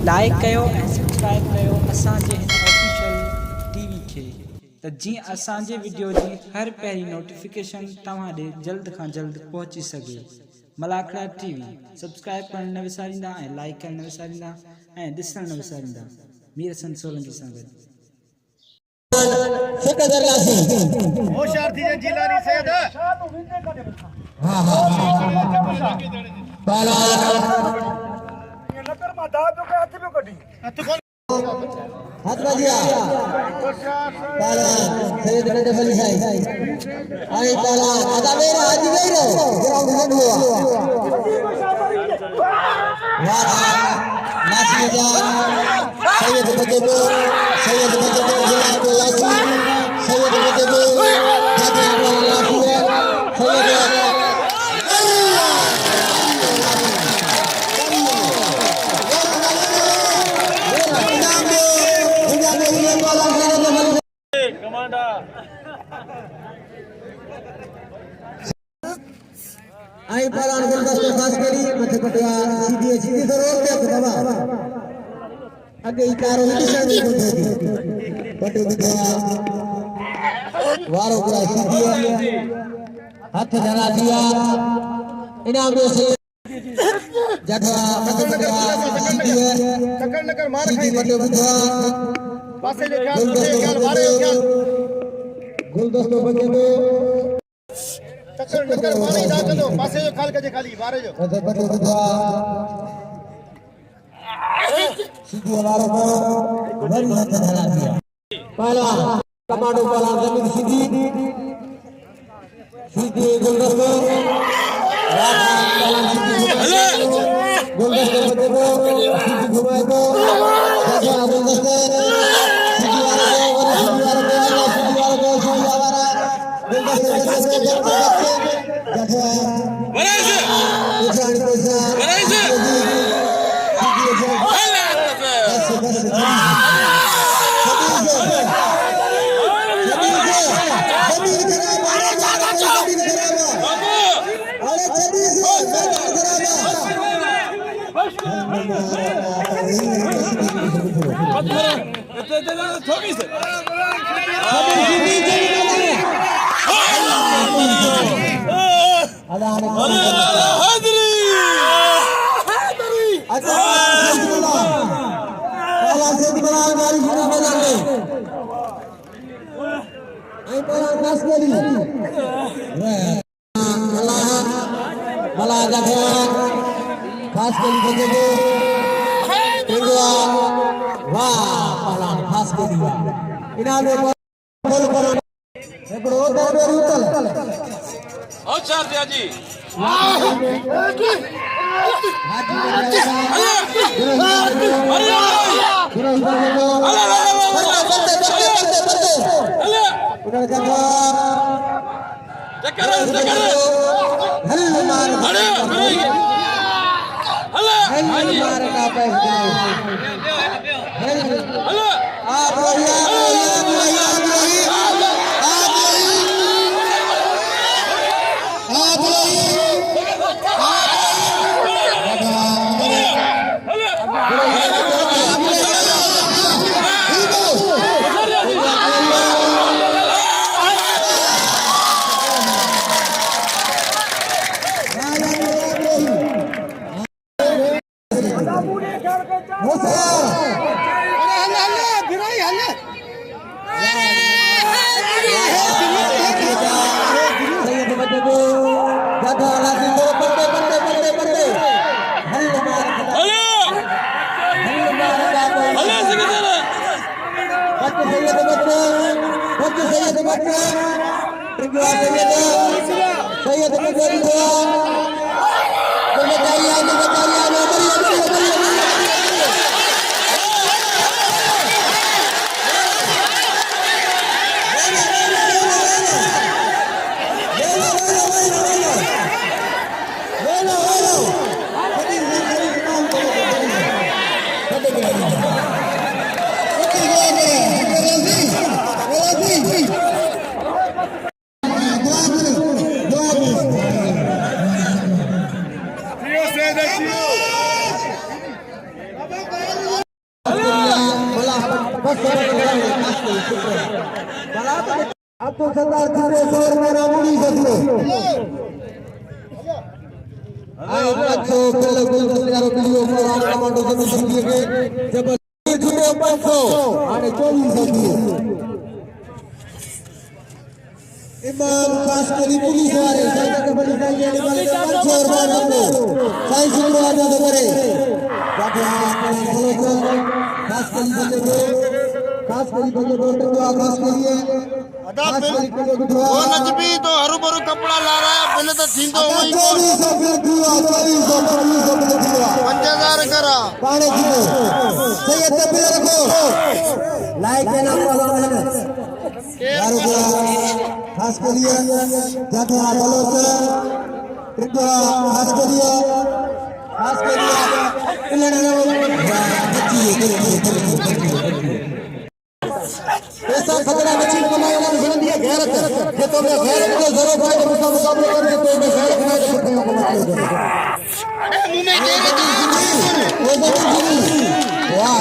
Like कयो ऐं subscribe कयो असांजे हिन ऑफिशियल टीवी खे त जीअं असांजे वीडियो जी हर पहिरीं नोटिफिकेशन तव्हां ॾे जल्द खां जल्द पहुची सघे। मलाखड़ा टीवी सब्सक्राइब करण न विसारींदा ऐं लाइक करण न विसारींदा ऐं ॾिसण न विसारींदा। मीर हसन सोलंकी सां गॾु होशियार थी जिलानी सैयद हां पाला ये नकर मा दा जो के हाथ में कडी हाथ खोल हाथ बजिया पाला सैयद गड्ढे बली साई आई पाला आधा मेरा आज गई रो ग्राउंड में हुआ वाह नासी जा सैयद बजे को जिला को लासी सैयद बजे को जाते लासी सैयद आई पालान गुलदस्ते खास करी मथे पटिया सीधी जरूर के बाबा आगे इकारो निशान नहीं होती पटे बिठा वारो पूरा सीधी हाथ धरा दिया इनाम दो से जठा मथे पटिया सीधी है टक्कर नकर मार खाई पटे बिठा पासे ले क्या मारे क्या गुलदस्ते बजे को टक्कर नकर मारे दा कदो पासे जो खाल के खाली मारे जो मथे पटे बिठा सीधी वालों को बड़ी हाथ धरा दिया पहला कमांडो पाला जमीन सीधी सीधी गुलदस्ते पाला सीधी गुलदस्ते बच्चे को सीधी घुमाए को जैसा गुलदस्ते सीधी वालों को सीधी वालों को सीधी वाला गुलदस्ते बच्चे जैसा उछाल खास करी बजे को वाह पाला खास करी इनाम में बोल करो एकड़ो दे उतल और चार दिया जी say that you Abdul Sattar तीसरे शोर में रामुड़ी ससलो आए बच्चों पहले गोल करने वीडियो पर टमाटो से मिल गए जब छुटे 500 आने 24 इमाम खास करी पुलिस वाले साइड के बड़ी साइड लेने वाले 500 और बार साइड शुरुआत तो करे बाकी खास करी बजे डॉक्टर को खास करिए वो नजबी तो हरू भरू कपड़ा ला रहा है पहले तो थीं तो वही 5000 करा पानी किलो सही तबीर रखो लाइक के नाम पर यार को खास करिए जाके बोलो से ट्रिपा खास करिए ऐसा खतरा बच्ची कमाने वाला जन्म दिया गैरत है तो मैं गैरत को जरूर फायदे में मुकाबला करके तो मैं गैरत बना के पड़ते को मार दूंगा अरे मुंह में दे दे वो तो नहीं वाह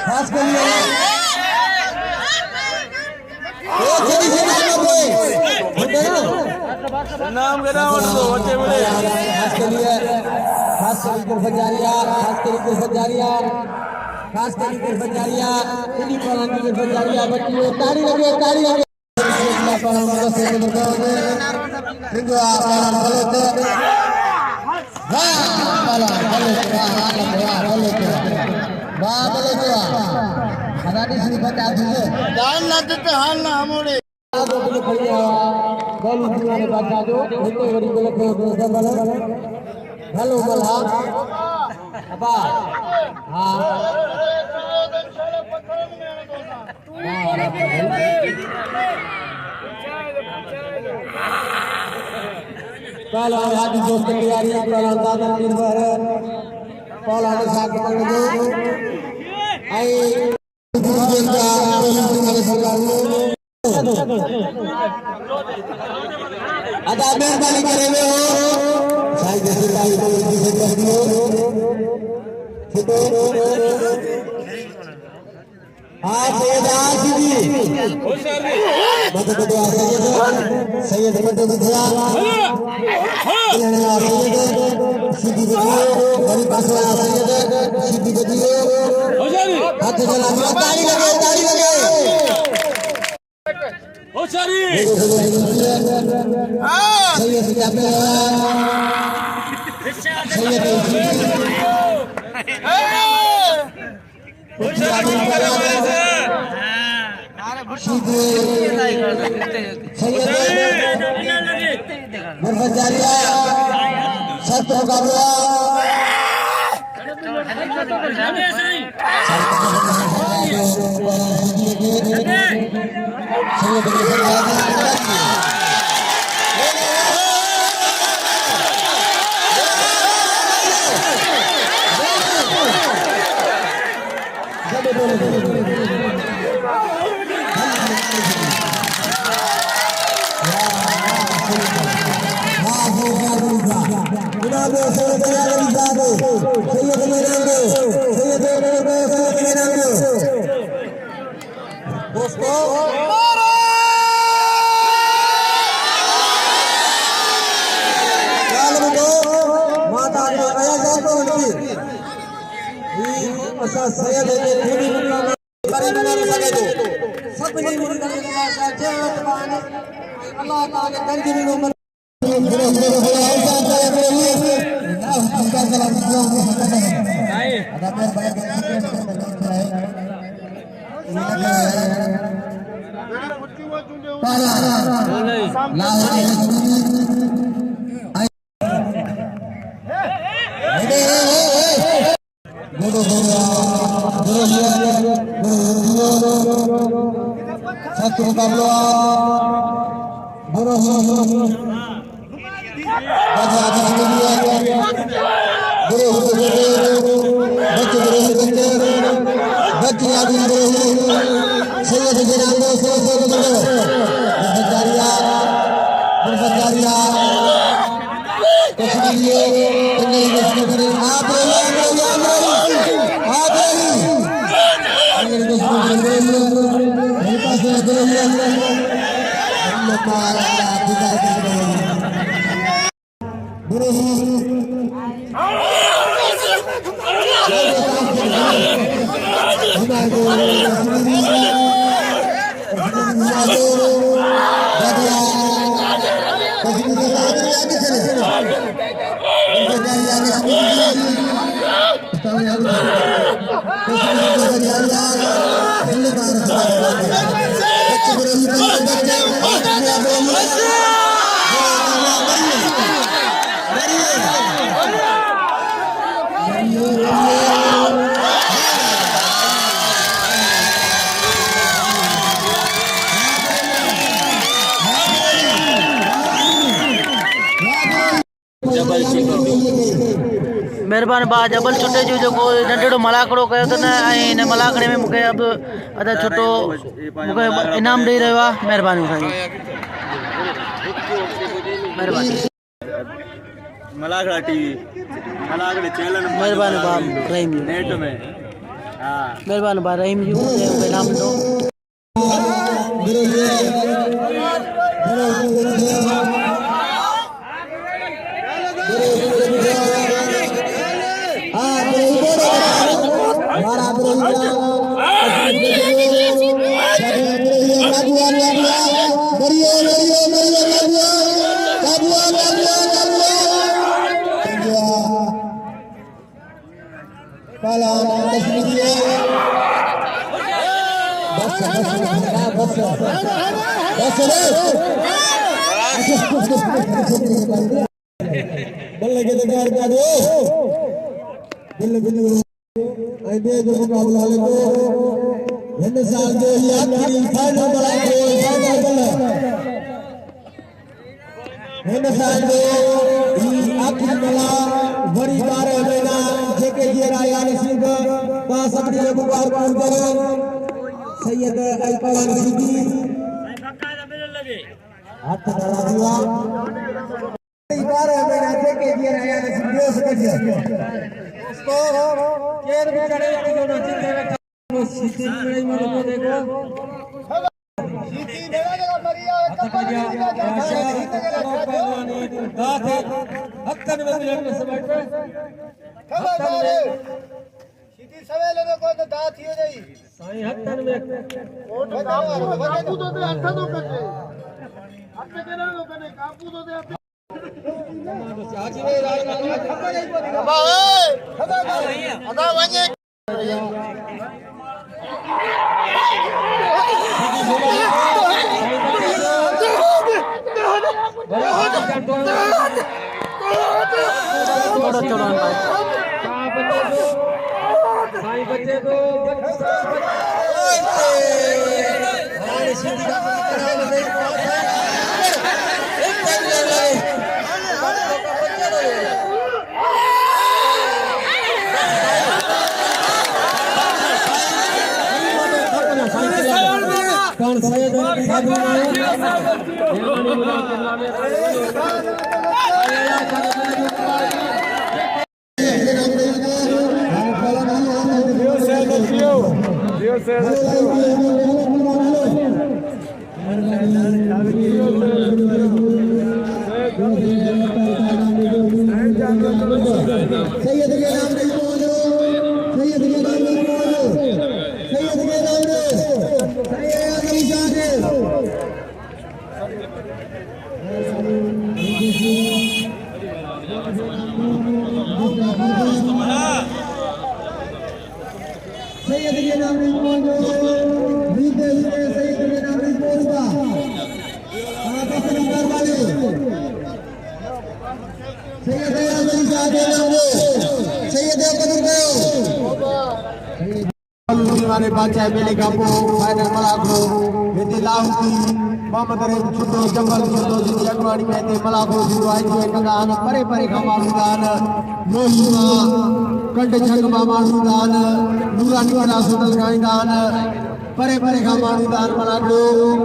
खास करिए नाम के नाम तो बच्चे बड़े खास तरीके से जारिया इन्हीं पालन की तरफ जारिया बच्चियों ताड़ी लगे दान ना देते हाल ना हमोड़े हेलो मल्हा अबा हाँ पहला हाथी दोस्त की तैयारी पहला दादा निर्भर पहला साथ पकड़ दो आई अदा मेहरबानी करे हुए हो साईं जैसे भाई को इसे कर दियो हां सैयद आसिफी मदद दो सैयद बड़े दिया लेने आ सैयद सीधी बदियो बड़ी पासवा सैयद सीधी बदियो हाथ चला ताली लगे ओ सारी सैयद जाते मेहरबान बा जबल छुटे जो जेको नंढड़ो मलाकड़ो कयो त न ऐं हिन मलाकड़े में मूंखे अब अदा छोटो मूंखे इनाम ॾेई रहियो आहे। महिरबानी साईं, महिरबानी। मलागड़ा टीवी, मलागड़े चैनल। महिरबानी बा रहीम जी, नेट में। हाँ, महिरबानी बा रहीम जी, मूंखे इनाम ॾिनो। सैयद अलपवान सिद्दी हाथ डाला दिया 12 महीना के दिया आया वीडियो से उसको केर भी करे जो नचित वो सिद्दी में देखो सिद्दी देगा मरिया कपड़िया दात हक्कन में मिनट से बैठे खबर सिद्दी सवेले को तो दात ही नहीं साईं हक्कन में फोटो काबू तो दे अठ तो कटे अठ के ना कने काबू तो दे आजी वे राज बाबा अदा वने भाई बच्चे को सैयद के नाम नहीं बोलो, सैयद के नाम नहीं बोलो, सैयद के नाम नहीं, सैयद नहीं जाने। सैयद के नाम नहीं बोलो, नीचे सैयद के नाम नहीं बोलूंगा। आप अपनी घर वाले सैयद नहीं जाने नाम सैयद कदम करो हमारे बादशाह मेले का पो फाइनल मलाखो बेटे लाहौती मोहम्मद रहीम छुटो जंगल छुटो जी अगवानी में ते मलाखो जुड़ो आई जो कंगान परे परे का मालूदान लोहीमा कंड छंग मा मालूदान नूरानी वाला सोनल गाइदान परे परे का मालूदान मलाखो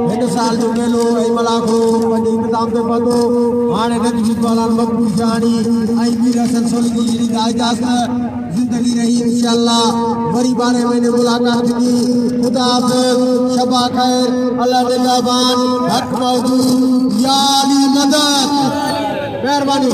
हिन साल जो मेलो ऐ मलाखो पंज इंतजाम ते पतो हाणे रंजीत वाला मकबूल जानी आई वीर हसन सोली गुजरी का इजाजत जिंदगी रही इंशाअल्लाह बड़ी 12 महीने मुलाकात की खुदा हाफिज शबा खैर अल्लाह निगहबान हक मौजूद या अली मदद मेहरबानी।